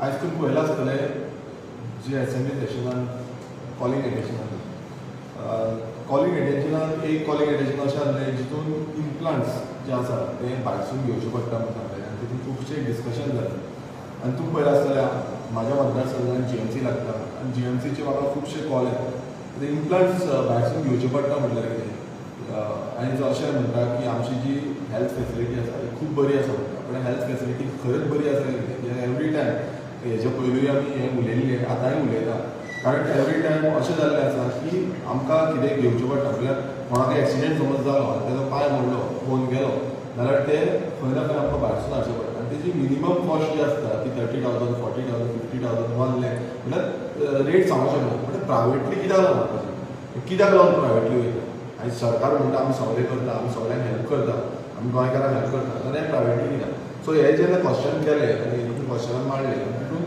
आयज तुम्ही पळयलां आसतलें जी असेंब्ली सेशनान कॉलिंग एटेन्शनान एक कॉलिंग एटेन्शन अशें आसलें जितून इम्प्लांट्स जे आसा ते भायरसून घेवचे पडटा म्हणून सांगलें आनी तितून खुबशें डिस्कशन जालें. आनी तुमी पळयलां आसतलें म्हाज्या मतदारसंघान GMC लागता आनी GMCचे म्हाका खुबशे कॉल येता. इम्प्लांट्स भायरसून घेवचे पडटा म्हटल्यार कितें आनी जो अशें म्हणटा की आमची जी हेल्थ फेसिलिटी आसा ती खूब बरी आसा म्हणटा. पण हेल्थ फेसिलिटी खरंच बरी आसा कितें एवरी टायम हेजे पयलूय आमी हें उलयल्लें आतांय उलयता. कारण एवरी टायम अशें जाल्लें आसा की आमकां कितें घेवचें पडटा म्हटल्यार कोणाक एक्सिडेंट समज जालो आनी तेजो पांय मोडलो फोन गेलो जाल्यार ते खंय ना खंय आमकां भायरसून हाडचें पडटा. आनी तेजी मिनिमम कॉस्ट जी आसता ती 30,000 40,000 50,000 1 lakh म्हटल्यार रेट सांगूंक शकना. म्हणजे प्रायवेटली कित्याक लागता कित्याक लागून प्रायवेटली वयता. आनी सरकार म्हणटा आमी सगळें करता आमी सगळ्यांक हेल्प करता आमी गोंयकारांक हेल्प करता जाल्यार प्रायवेटली कित्याक. सो हे जेन्ना क्वेश्चन केलें आनी क्वेश्चनान मांडलें तितून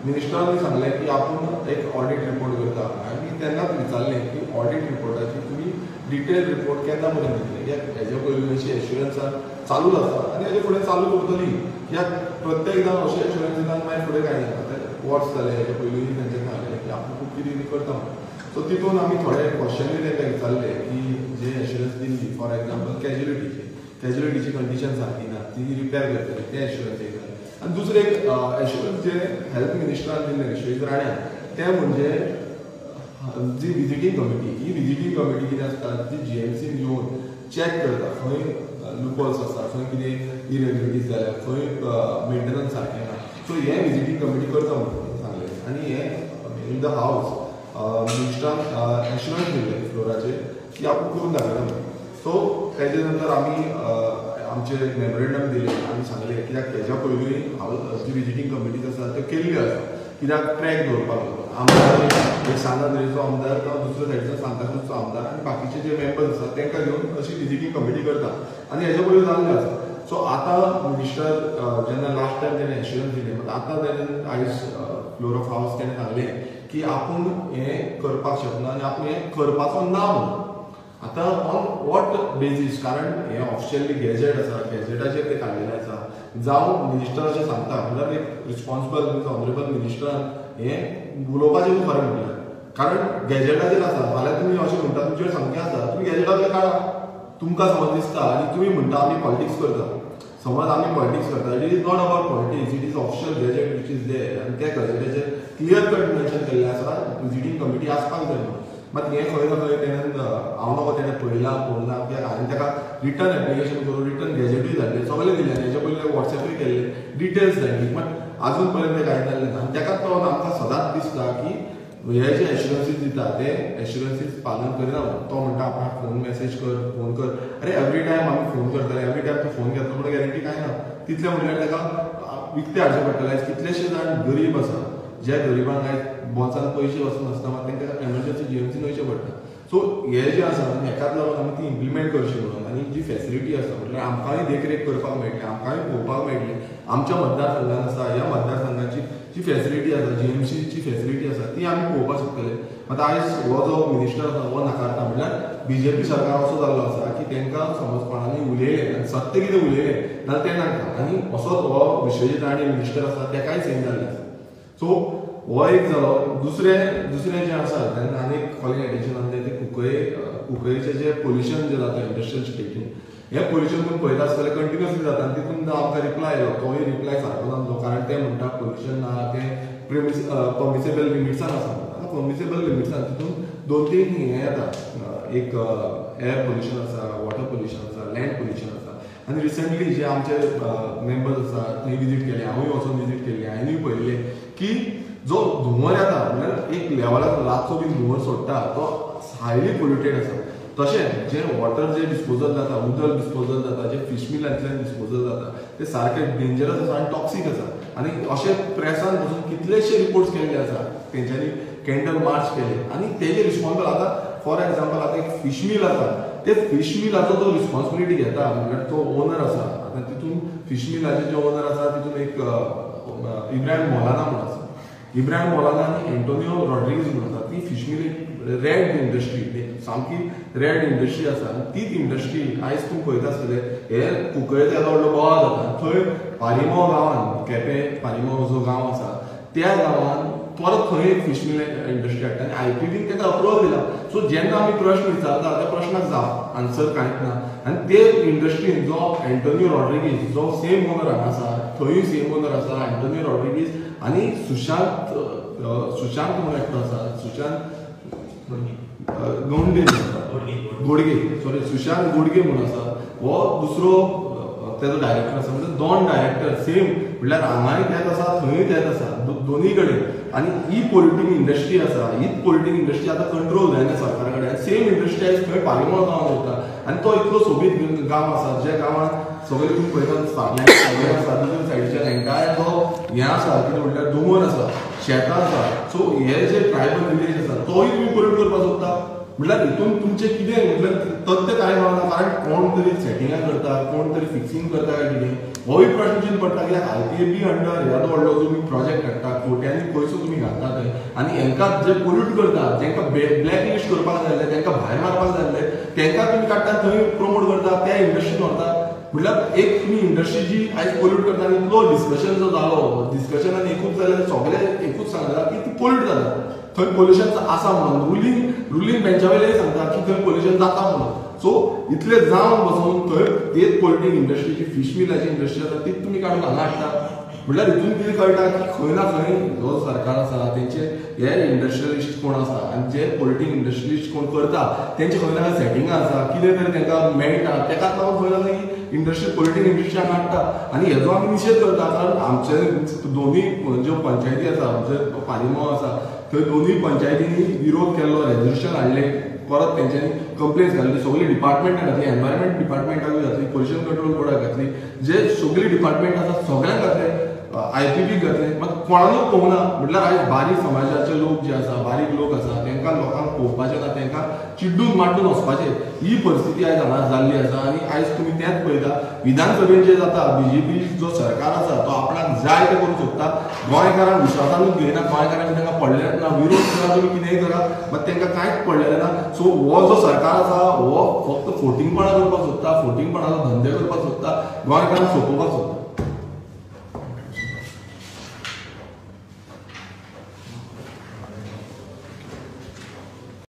मिनिस्टरांनी सांगलें की आपूण एक ऑडीट रिपोर्ट करता. आनी तेन्नाच विचारलें की ऑडीट रिपोर्टाची तुमी डिटेल रिपोर्ट केन्ना पर्यंत दितले कित्याक हेजे पयलीं अशी एश्युरन्सान चालूच आसा आनी हेजे फुडें चालू करतली कित्याक प्रत्येकदां अशें एश्युरन्स दिता मागीर फुडें कांय जाता. वर्स जालें हेजे पयलीं तेंच्यांनी सांगलें की आपूण खूब कितें कितें करता म्हणून. सो तितून आमी थोडे क्वेश्चनूय तांकां विचारले की जे एश्युरन्स दिल्ली फॉर एग्जाम्पल कॅज्युलिटीची कंडिशन सारकी ना ती रिपेर करतली ते एश्युरन्स एक जालें. आनी दुसरें एक एश्युरन्स जे हेल्थ मिनिस्टरान दिल्लें श्री राण्यान तें म्हणजे जी विजिटींग कमिटी ही विजिटींग कमिटी कितें आसता जी GMCन येवन चॅक करता खंय लुपॉल्स आसा खंय कितें इरेग्युलरिटीज जाल्या खंय मेंटेनन्स सारकें ना. सो हें विजिटींग कमिटी करता म्हणून सांगलें. आनी हें इन द हावस मिनिस्टरान एश्युरन्स दिल्लें फ्लोराचेर की आपूण करून दाखयता म्हणून. सो तेजे नंतर आमी आमचे मेमोरेंडम दिले आनी सांगलें कित्याक तेज्या पयलीं जी विजिटींग कमिटीज आसा त्यो केल्ल्यो आसा कित्याक ट्रॅक दवरपाक लागून आमदार एक सांगादरेचो आमदार तो दुसऱ्या सायडीचो सांताक्रूजचो आमदार आनी बाकीचे जे मेंबर्स आसा तांकां घेवन अशी विजिटींग कमिटी करता आनी हेजे पयलीं जाल्लें आसा. सो आतां मिनिस्टर जेन्ना लास्ट टायम तेणें एश्युरन्स दिलें आतां तेणें आयज फ्लोर ऑफ हावस तेणें सांगलें की आपूण हें करपाक शकना आनी आपूण हें करपाचो ना म्हणून. आतां ऑन वॉट बेजीस कारण हें ऑफिशियली गॅजेट आसा गॅजेटाचेर तें काडिल्लें आसा जावं मिनिस्टर अशें सांगता म्हटल्यार एक रिस्पॉन्सिबल ऑनरेबल मिनिस्टरान हें उलोवपाचें खरें म्हटल्यार कारण गॅजेटाचेर आसा. फाल्यां तुमी अशें म्हणटा तुमचेर सामकें आसा तुमी गॅजेटाचेर काडा तुमकां समज दिसता आनी तुमी म्हणटा आमी पॉलिटिक्स करता. समज आमी पॉलिटिक्स करता it is not about politics it is official gazette which is there आनी त्या गॅजेटाचेर क्लियर कट मेन्शन केल्लें आसा विजिटींग कमिटी आसपाक जाय म्हणून. मात हें खंय ना खंय तेणें हांव नको तेणें पळयलां पळोवना कित्याक हांवें ताका रिटर्न एप्लिकेशन करून रिटर्न गॅजेटूय धाडलें सगळें दिलें आनी हेजे पयलीं वॉट्सॅपूय केल्लें डिटेल्स धाडली बट आजून पर्यंत कांय जाल्लें ना. आनी ताकाच तो आमकां सदांच दिसता की हे जे एश्युरन्सीस दिता ते एश्युरन्सीस पालन करिना म्हणून. तो म्हणटा आपणाक फोन मेसेज कर फोन कर अरे एवरी टायम आमी फोन करतले एवरी टायम तूं फोन घेतलो म्हणून गॅरंटी कांय ना. तितलें म्हणल्यार ताका विकतें हाडचें पडटलें. आयज कितलेशे जाण गरीब आसा ज्या गरिबांक आयज बोल्सान पयशे वचून आसता मात तांकां एमर्जन्सी GMCन वयचें पडटा. सो हे जे आसा हेकाच लागून आमी ती इम्प्लिमेंट करची म्हणून आनी जी फेसिलिटी आसा म्हटल्यार आमकांय देखरेख करपाक मेळटली आमकांय पळोवपाक मेळटली आमच्या मतदारसंघान आसा ह्या मतदारसंघाची जी फेसिलिटी आसा GMCची फेसिलिटी आसा ती आमी पळोवपाक शकतले. आतां आयज हो जो मिनिस्टर आसा हो नाकारता म्हटल्यार BJP सरकार असो जाल्लो आसा की तांकां समज कोणांनी उलयलें आनी सत्य कितें उलयलें जाल्यार तें नाका आनी असोच हो विश्वजीत राणे मिनिस्टर आसा तेकाय सेम जाल्लें आसा. सो हो एक जालो. दुसरें जें आसा तेन्ना आनी एक कॉलिंग एटेन्शन आसलें तें कुंकळेचें जें पोल्युशन जें जाता इंडस्ट्रियल स्टेटीन हें पोल्युशन तुमी पळयता आसतलें कंटिन्युअसली जाता आनी तितून आमकां रिप्लाय येयलो तोय रिप्लाय सारको नासलो कारण ते म्हणटा पोल्युशन ना तें पर्मिसेबल लिमिट्सान आसा. आतां पर्मिसेबल लिमिट्सान तितून 2-3 हें येता एक एअर पोल्युशन आसा वॉटर पोल्युशन आसा लँड पोल्युशन आसा. आनी रिसंटली जे आमचे मेंबर्स आसा थंय विजीट केले हांवूय वचून विजीट केल्ली हांवेंय पळयलें की जो धुंवर येता म्हळ्यार एक लेवलाक रातचो बी धुंवर सोडटा तो हायली पोल्युटेड आसा. तशें जें वॉटर जें डिस्पोजल जाता उदक डिस्पोजल जाता जें फिश मिलांतल्यान डिस्पोजल जाता तें सारकें डेंजरस आसा आनी टॉक्सीक आसा. आनी अशें प्रेसान बसून कितलेशे रिपोर्ट्स केल्ले आसा तेंच्यांनी कॅन्डल मार्च केले आनी तेजे रिस्पॉन्सिबल आतां फॉर एग्जाम्पल आतां एक फिश मिल आसा ते फिश मिलाचो जो रिस्पॉन्सिबिलिटी घेता म्हळ्यार तो ओनर आसा. आतां तितून फिश मिलाचे जे ओनर आसा तितून एक इब्राहिम मौलाना म्हणून आसा. इब्राहिम मौलाना आनी एंटोनियो रॉड्रिगीज म्हणून आसा. ती फिश मिल रेड इंडस्ट्री सामकी रेड इंडस्ट्री आसा आनी तीच इंडस्ट्री आयज तुमी पळयता आसतले हे कुंकळेचो येदो व्हडलो बोवाळ जाता. थंय पारिमो गांवान केपें पारिमो जो गांव आसा त्या गांवांत परत खंय एक फिश मिल इंडस्ट्री हाडटा आनी आयपीबीन ताका अप्रुवल दिला. सो जेन्ना आमी प्रश्न विचारता त्या प्रश्नाक आन्सर कांयच ना. आनी ते इंडस्ट्रीन जो एंटोनियो रॉड्रिगीज जो सेम ओनर हांगा आसा, थंय सेम ओनर आसा एंटोनियो रॉड्रिगीज, आनी सुशांत म्हणून एकटो आसा, सुशांत गोडगे सॉरी सुशांत गोडगे म्हणून आसा, हो दुसरो तेजो डायरेक्टर आसा. म्हणजे दोन डायरेक्टर सेम, म्हणल्यार हांगाय तेच आसा थंय तेच आसा, दोनी कडेन. आनी ही पोलिटीक इंडस्ट्री आसा, हीच पोलिटीक इंडस्ट्री आतां कंट्रोल जायना सरकारा कडेन. सेम इंडस्ट्री आयज थंय पारिमळ गांवांत वयता आनी तो इतलो सोबीत गांव आसा, ज्या गांवांत सगळे तुमी पळयता फाटल्यान सगळे आसा, दुसऱ्या सायडीच्यान एंटायर जो हें आसा कितें म्हणल्यार दोंगर आसा, शेतां आसा. सो हे जे ट्रायबल विलेज आसा तोय तुमी पोल्यूट करपाक सोदता. म्हणल्यार हितून तुमचें कितें म्हटल्यार तथ्य कांय मेळना. कारण कोण तरी सेटिंगां करता, कोण तरी फिक्सिंग करता काय कितें, होय प्रश्न चिंत पडटा. कित्याक आयपीएबी अंडर येदो व्हडलो तुमी प्रोजेक्ट हाडटा, कोट्यांनी पयसो तुमी घालता थंय, आनी हांकां जे पोल्यूट करता, जेंकां ब्लॅक लिस्ट करपाक जाय आसलें, तांकां भायर मारपाक जाय आसलें, तांकां तुमी काडटा थंय प्रमोट करता, त्या इंडस्ट्रीन व्हरता. म्हणल्यार एक तुमी इंडस्ट्री जी आयज पोल्यूट करता, आनी इतलो डिस्कशन जो जालो, डिस्कशनान एकूच जालें, सगळे एकूच सांगता की ती पोल्यूट जाता. थंय पोल्युशन आसा म्हणून रुलींग बेंचा वयले सांगता की थंय पोल्युशन जाता म्हणून. सो इतले जावन बसून थंय तेच पोलिटीक इंडस्ट्रीची फिश मिलाची इंडस्ट्री आसा ती तुमी काडून हांगा हाडटा. म्हणल्यार हितून कितें कळटा की खंय ना खंय जो सरकार आसा तेंचे हे इंडस्ट्रियलिस्ट कोण आसा आनी जे पोलिटीक इंडस्ट्रियलिस्ट कोण करता तेंचे खंय ना सेटिंगां आसा, कितें तरी तांकां मेळटा, तेकाच लागून खंय ना खंय इंडस्ट्री पोलिटीक इंडस्ट्री हांगा हाडटा. आनी हेजो आमी निशेध करता. कारण आमचे दोनूय ज्यो पंचायती आसा, आमचे पारिमळ आसा, थंय दोनूय पंचायतींनी विरोध केल्लो, रेजोल्युशन हाडलें, परत तेंच्यांनी कंप्लेन्स घातली, सगळी डिपार्टमेंटां घातली, एनवायरमेंट डिपार्टमेंटाकूय घातली, पोल्युशन कंट्रोल बोर्डाक घातली, जे सगळी डिपार्टमेंट आसा सगळ्यांक घातले, आयपीबीक घातले, मात कोणानूच पळोवना. म्हटल्यार आयज बारीक समाजाचे लोक जे आसा, बारीक लोक आसा, तांकां लोकांक पळोवपाचें ना, तांकां चिड्डून माड्डून वचपाचें, ही परिस्थिती आयज हांगा जाल्ली आसा. आनी आयज तुमी तेंच पळयता विधानसभेन जें जाता, बीजेपी जो सरकार आसा तो आपणाक जाय तें करूंक सोदता, गोंयकारांक विश्वासानूच घेयना, गोंयकारांक तांकां पडलेंच ना, विरोध करा तुमी कितेंय करा, मात तांकां कांयच पडलेलें ना. सो हो जो सरकार आसा हो फक्त फोटिंगपणां करपाक सोदता, फोटिंगपणाचो धंदे करपाक सोदता, गोंयकारांक सोंपोवपाक सोदता.